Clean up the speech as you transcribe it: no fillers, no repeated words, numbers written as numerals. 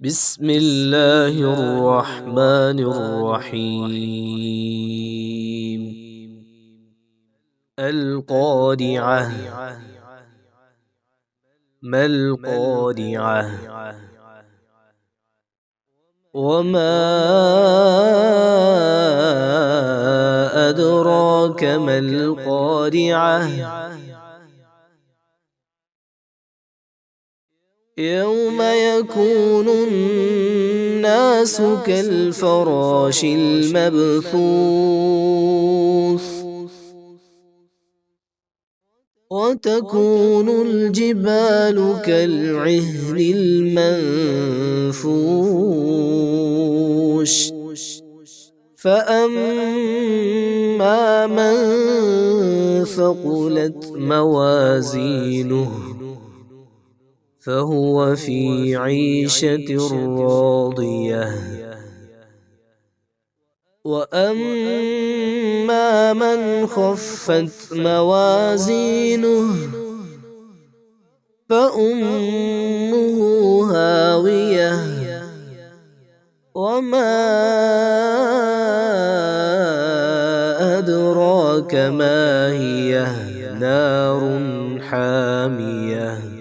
بسم الله الرحمن الرحيم. القارعة. ما القارعة؟ وما أدراك ما القارعة؟ يوم يكون الناس كالفراش المبثوث وتكون الجبال كالعهن المنفوش فأما من ثقلت موازينه فهو في عيشة راضية وأما من خفت موازينه فأمه هاوية وما أدراك ما هي نار حامية.